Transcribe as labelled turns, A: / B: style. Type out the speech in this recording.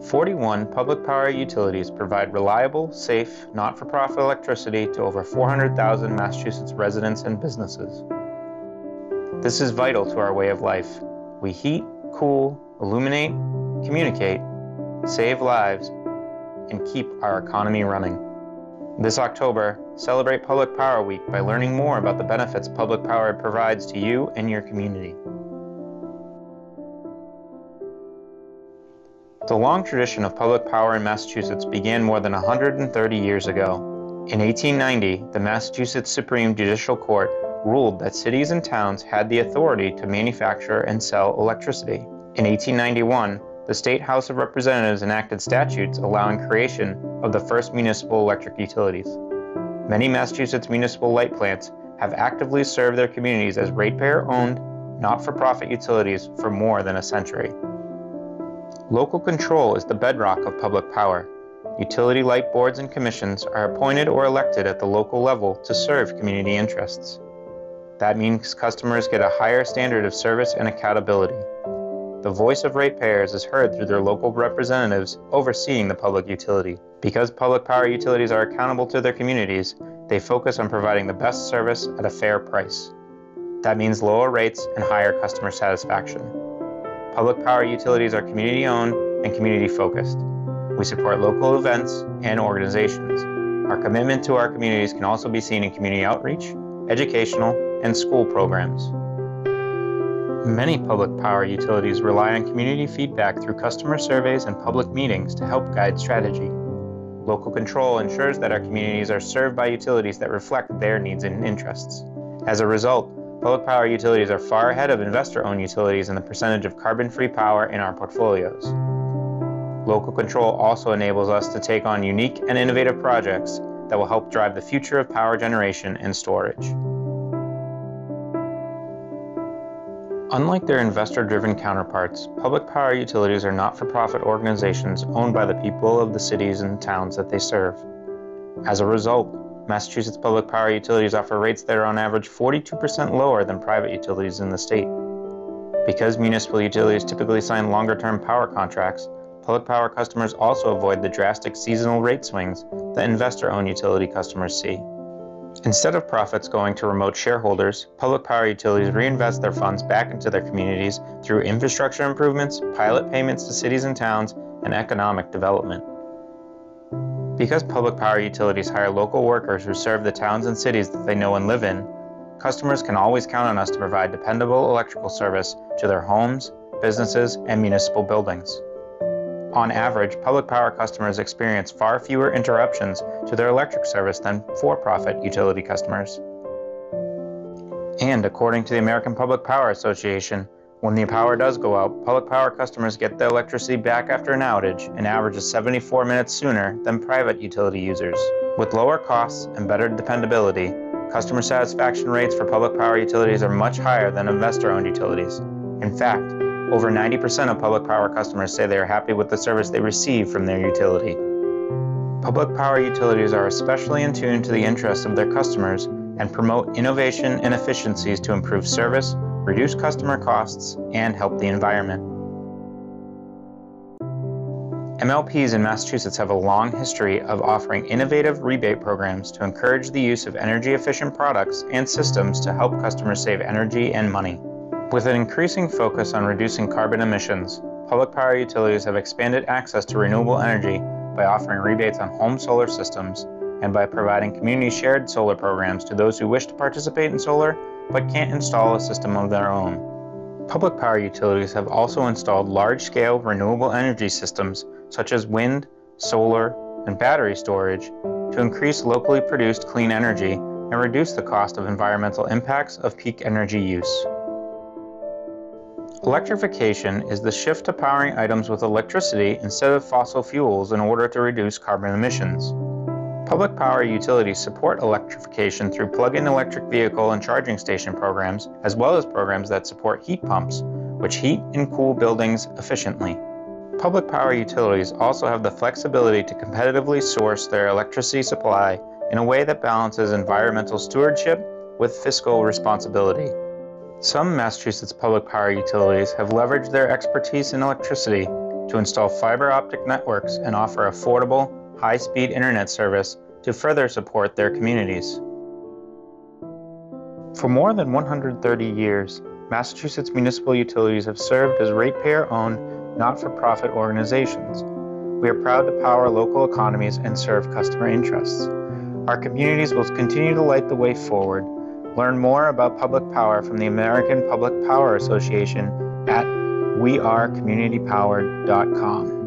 A: 41 public power utilities provide reliable, safe, not-for-profit electricity to over 400,000 Massachusetts residents and businesses. This is vital to our way of life. We heat, cool, illuminate, communicate, save lives, and keep our economy running. This October, celebrate Public Power Week by learning more about the benefits public power provides to you and your community. The long tradition of public power in Massachusetts began more than 130 years ago. In 1890, the Massachusetts Supreme Judicial Court ruled that cities and towns had the authority to manufacture and sell electricity. In 1891, the State House of Representatives enacted statutes allowing creation of the first municipal electric utilities. Many Massachusetts municipal light plants have actively served their communities as ratepayer-owned, not-for-profit utilities for more than a century. Local control is the bedrock of public power. Utility light boards and commissions are appointed or elected at the local level to serve community interests. That means customers get a higher standard of service and accountability. The voice of ratepayers is heard through their local representatives overseeing the public utility. Because public power utilities are accountable to their communities, they focus on providing the best service at a fair price. That means lower rates and higher customer satisfaction. Public power utilities are community-owned and community-focused. We support local events and organizations. Our commitment to our communities can also be seen in community outreach, educational, and school programs. Many public power utilities rely on community feedback through customer surveys and public meetings to help guide strategy. Local control ensures that our communities are served by utilities that reflect their needs and interests. As a result, public power utilities are far ahead of investor-owned utilities in the percentage of carbon-free power in our portfolios. Local control also enables us to take on unique and innovative projects that will help drive the future of power generation and storage. Unlike their investor-driven counterparts, public power utilities are not-for-profit organizations owned by the people of the cities and towns that they serve. As a result, Massachusetts public power utilities offer rates that are on average 42% lower than private utilities in the state. Because municipal utilities typically sign longer-term power contracts, public power customers also avoid the drastic seasonal rate swings that investor-owned utility customers see. Instead of profits going to remote shareholders, public power utilities reinvest their funds back into their communities through infrastructure improvements, pilot payments to cities and towns, and economic development. Because public power utilities hire local workers who serve the towns and cities that they know and live in, customers can always count on us to provide dependable electrical service to their homes, businesses, and municipal buildings. On average, public power customers experience far fewer interruptions to their electric service than for-profit utility customers. And according to the American Public Power Association, when the power does go out, public power customers get the electricity back after an outage an average of 74 minutes sooner than private utility users. With lower costs and better dependability, customer satisfaction rates for public power utilities are much higher than investor-owned utilities. In fact, over 90% of public power customers say they are happy with the service they receive from their utility. Public power utilities are especially in tune to the interests of their customers and promote innovation and efficiencies to improve service, reduce customer costs, and help the environment. MLPs in Massachusetts have a long history of offering innovative rebate programs to encourage the use of energy-efficient products and systems to help customers save energy and money. With an increasing focus on reducing carbon emissions, public power utilities have expanded access to renewable energy by offering rebates on home solar systems and by providing community-shared solar programs to those who wish to participate in solar but can't install a system of their own. Public power utilities have also installed large-scale renewable energy systems such as wind, solar, and battery storage to increase locally produced clean energy and reduce the cost of environmental impacts of peak energy use. Electrification is the shift to powering items with electricity instead of fossil fuels in order to reduce carbon emissions. Public power utilities support electrification through plug-in electric vehicle and charging station programs, as well as programs that support heat pumps, which heat and cool buildings efficiently. Public power utilities also have the flexibility to competitively source their electricity supply in a way that balances environmental stewardship with fiscal responsibility. Some Massachusetts public power utilities have leveraged their expertise in electricity to install fiber optic networks and offer affordable, high-speed internet service to further support their communities. For more than 130 years, Massachusetts municipal utilities have served as ratepayer-owned, not-for-profit organizations. We are proud to power local economies and serve customer interests. Our communities will continue to light the way forward. Learn more about public power from the American Public Power Association at wearecommunitypowered.com.